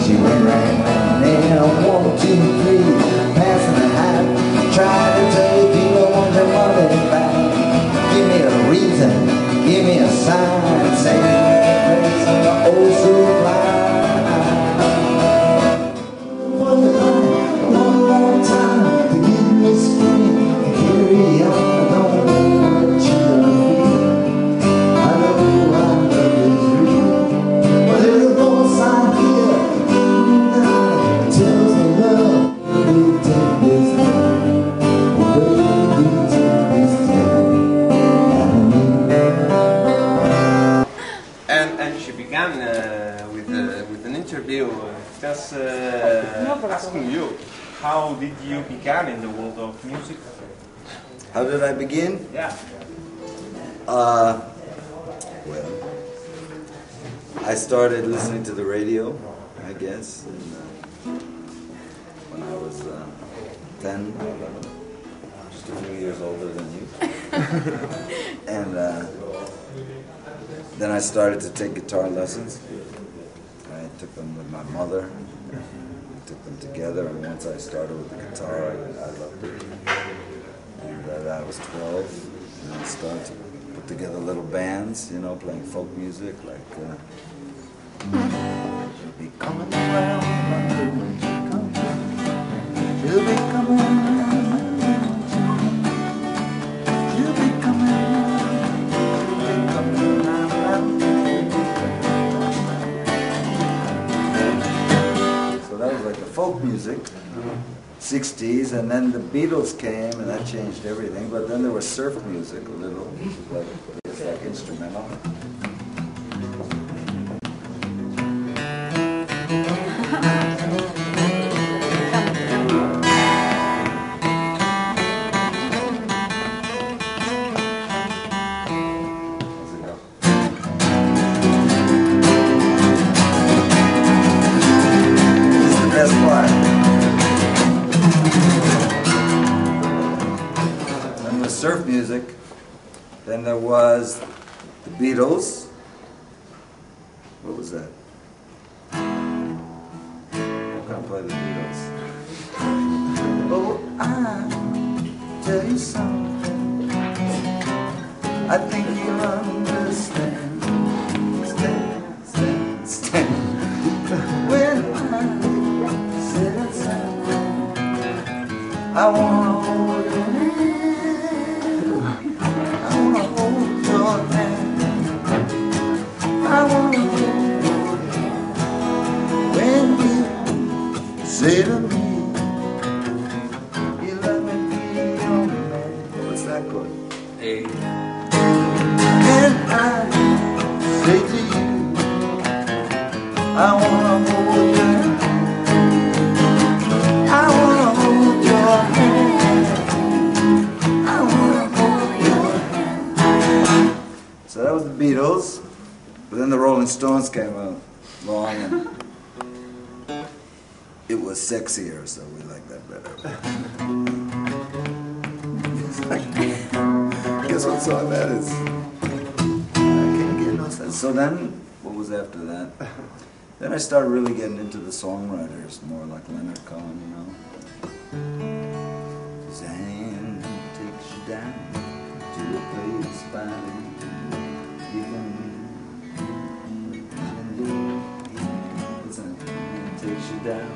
She went right now, 1, 2, 3, passing the hat. Try to tell you people want your money back. Give me a reason, give me a sign, say place on the old supply. One more time to give me strength and carry on. I don't know what you feel. I know our love is real. But there's a voice I hear that tells me love. We take this time. And she began with an interview just asking you, how did you begin in the world of music? How did I begin? Yeah. Well, I started listening to the radio, I guess, when I was 10, 11, just a few years older than you. And then I started to take guitar lessons. I took them with my mother. We took them together, and once I started with the guitar, I loved it. And I was 12, and I started to put together little bands, you know, playing folk music, like she'll be coming around London when she comes. She'll be coming around. She'll be coming around. She'll be coming around. So that was like the folk music. 60s, and then the Beatles came, and that changed everything. But then there was surf music a little, it's like instrumental. This is the best part. Surf music, then there was the Beatles. What was that? I'm gonna play the Beatles. Oh, I'll tell you something. I think you'll understand. Stand. When I sit inside, I wanna hold you. Say to me, you let me be your man. What's that called? Hey. And I say to you, I wanna hold your hand. I wanna hold your hand. I wanna hold your hand. So that was the Beatles, but then the Rolling Stones came along and it was sexier, so we like that better. Guess what song that is? I can't get no sense. So then, what was after that? Then I started really getting into the songwriters, more like Leonard Cohen, you know. Zan takes you down to a place by you can takes you down.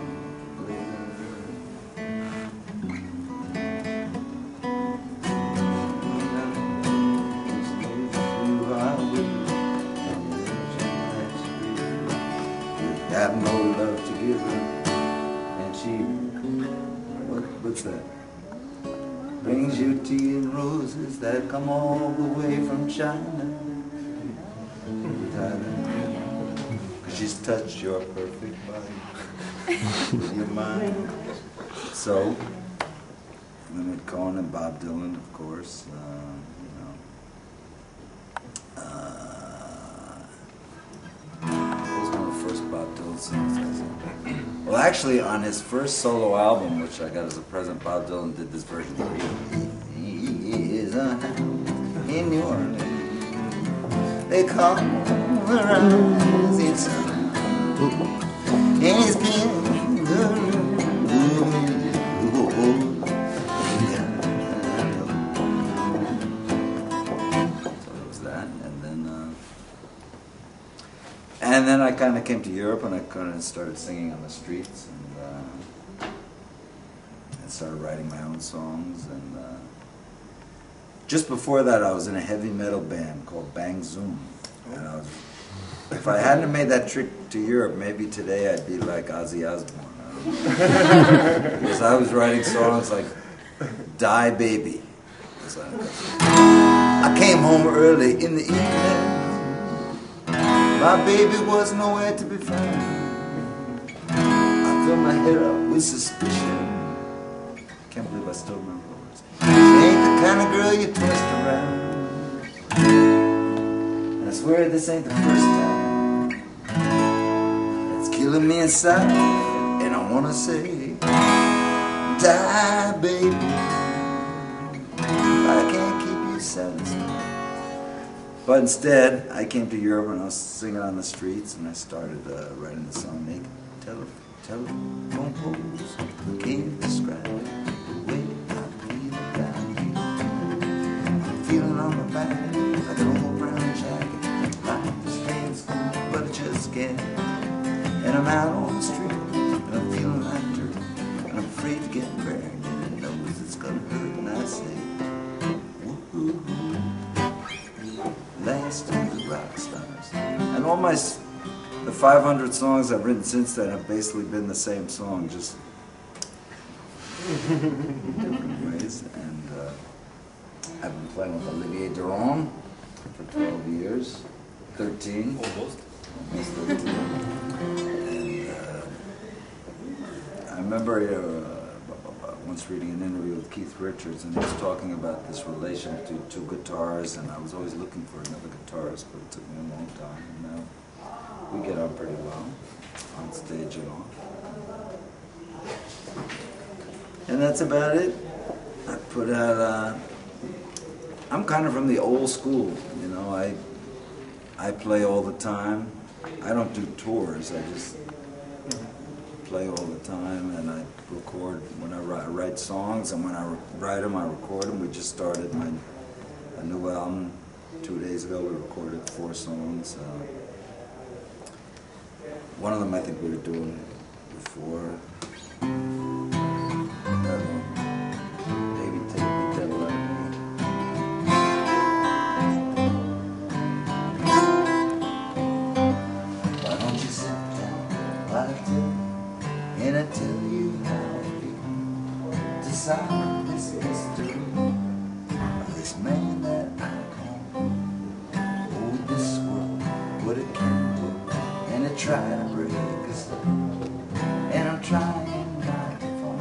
Have no love to give her, and she, what's that? Brings you tea and roses that come all the way from China. Cause she's touched your perfect body with your mind. So, Leonard Cohen and Bob Dylan, of course, Bob Dylan songs. Well, actually, on his first solo album, which I got as a present, Bob Dylan did this version. He is a house in New Orleans. They come around. It's a in kind of came to Europe and I kind of started singing on the streets and started writing my own songs. And just before that, I was in a heavy metal band called Bang Zoom. And I was, if I hadn't made that trip to Europe, maybe today I'd be like Ozzy Osbourne. Because I was writing songs like Die Baby. I came home early in the evening. My baby was nowhere to be found. I filled my head up with suspicion. Can't believe I still remember the words. She ain't the kind of girl you twist around. And I swear this ain't the first time. It's killing me inside. And I wanna say, die baby, I can't keep you satisfied. But instead, I came to Europe and I was singing on the streets, and I started writing the song Naked Telephone Poles. Can't describe the way I feel about you. I'm feeling on my back like an old brown jacket. Life is painful, but I just can't. And I'm out on the street, and I'm feeling like dirt, and I'm afraid to get burned, and it knows it's gonna hurt. And I say, woo-hoo. Last of the rock stars. And all the 500 songs I've written since then have basically been the same song, just different ways. And I've been playing with Olivier Durand for 12 years, 13. Almost 13. And I remember once reading an interview with Keith Richards, and he was talking about this relation to two guitars, and I was always looking for another guitarist, but it took me a long time, and now we get on pretty well, on stage and off. And that's about it. I put out, I'm kind of from the old school, you know, I play all the time. I don't do tours, I just play all the time, and I record when I write songs, and when I write them, I record them. We just started a new album 2 days ago. We recorded 4 songs. One of them I think we were doing before. Baby, take the devil out of me. Why don't you sit down while I tell, and I tell you how I feel, to solve this mystery of this man that I call. Oh, this world, what it can do, and it try to break us up, and I'm trying not to fall,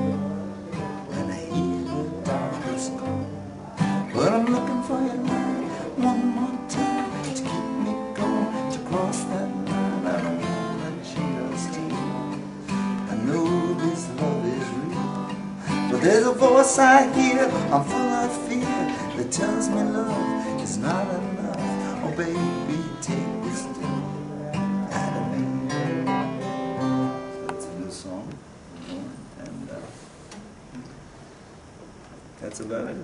when I hear the darkness call. But I'm looking for you tonight, one more time, to keep me going, to cross that line. I don't wanna cheat us too. I know this love is real, but there's a voice I hear, I'm full of fear, that tells me love is not enough. Oh baby, take this devil out of me. That's a new song, and that's about it.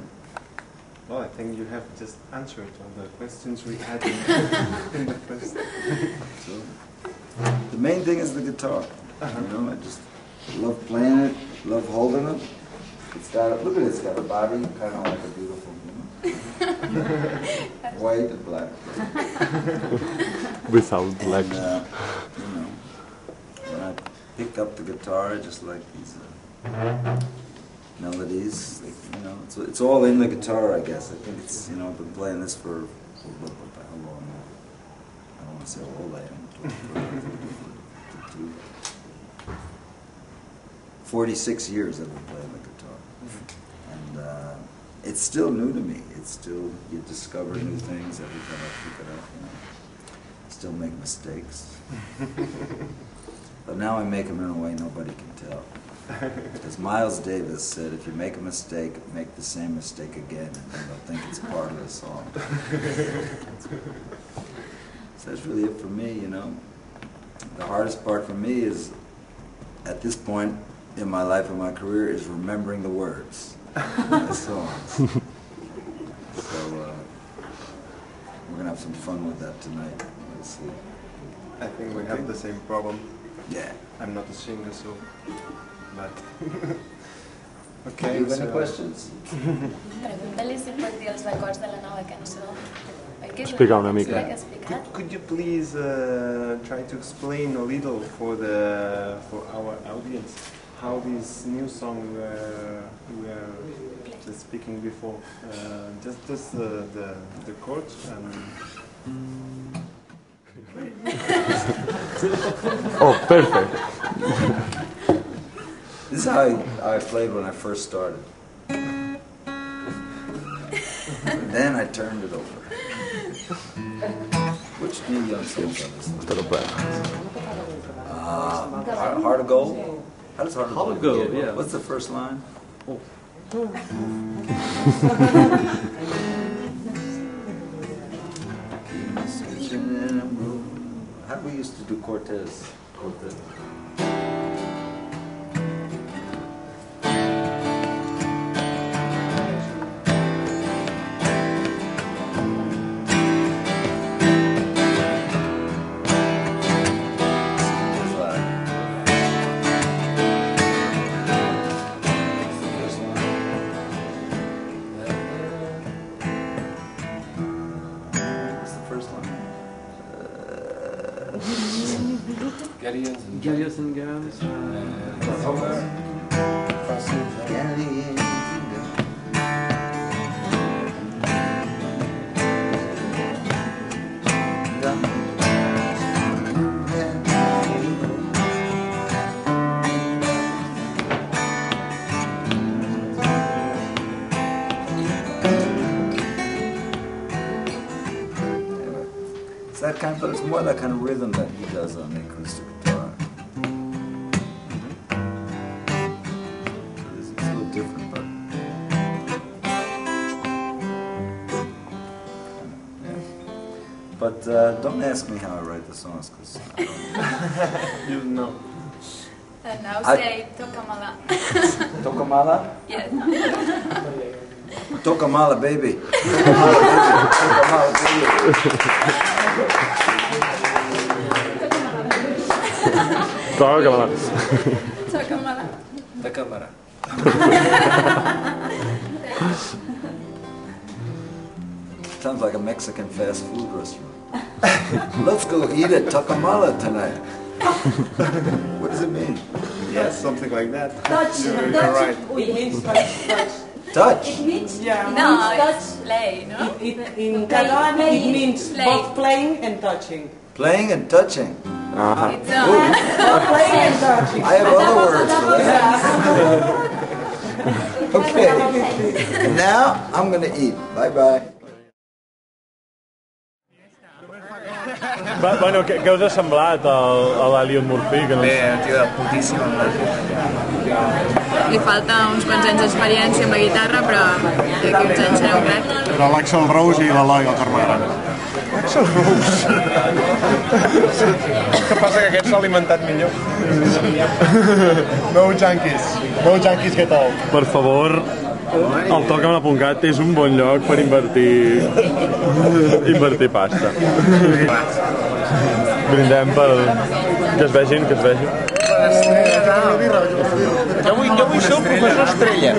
Well, I think you have just answered all the questions we had in the first. So, the main thing is the guitar. You know, I just love playing it, love holding it. It's got, look at it, it's got a body, kind of like a beautiful woman. White and black. Without legs. You know, when I pick up the guitar, I just like these melodies. Like, you know, it's all in the guitar, I guess. I think it's, you know, I've been playing this for how long now? I don't want to say how old I am. 46 years I've been playing the guitar, and it's still new to me. It's still, you discover new things every time I pick it up. You know, still make mistakes, but now I make them in a way nobody can tell. As Miles Davis said, if you make a mistake, make the same mistake again, and then they'll think it's part of the song. So that's really it for me, you know. The hardest part for me is, at this point in my life and my career, is remembering the words of the songs. So we're going to have some fun with that tonight. Let's see. I think we have the same problem. Yeah. I'm not a singer, so... But... Okay, do you have any questions? Pregunta-li si pot dir els acords de la nova cançó. Explica una mica. Could you please try to explain a little for our audience how this new song we are just speaking before, just the chords and... Oh, perfect. This is how I played when I first started. Then I turned it over. Which new young song is this? Heart of Gold? How does Heart of Gold go? Yeah. What's the first line? Oh. How did we used to do Cortez? Gallios and Gams. It's that kind of, but it's more that kind of rhythm that he does on the acoustic guitar. It's a little different, but yeah. But don't ask me how I write the songs, because I don't. You know. Now say Tokamala. Tokamala? Yes. Tokamala, baby. Tokamala, baby. Tokamala. Tokamala. The camera. Sounds like a Mexican fast food restaurant. Let's go eat at Tokamala tonight. What does it mean? Yes, something like that. Touch. You're right. It means touch. Touch? It means, yeah, No, means it's touch. play, no? In Catalan, it means Play. both playing and touching. Playing and touching. It's Both playing and touching. I have other words for that. Okay. And now I'm going to eat. Bye-bye. Bueno, què us ha semblat a l'Elliott Murphy? Bé, tio, de putíssim. Li falta uns quants anys d'experiència amb la guitarra, però d'aquí uns anys serà un crac. Però l'Axel Rose i l'Eloi, el germà gran. Axel Rose. Què passa, que aquest s'ha alimentat millor? No junkies get old. Per favor, el Tokamala.cat és un bon lloc per invertir pasta. Brindem per que es vegin. Jo vull ser el professor Estrella.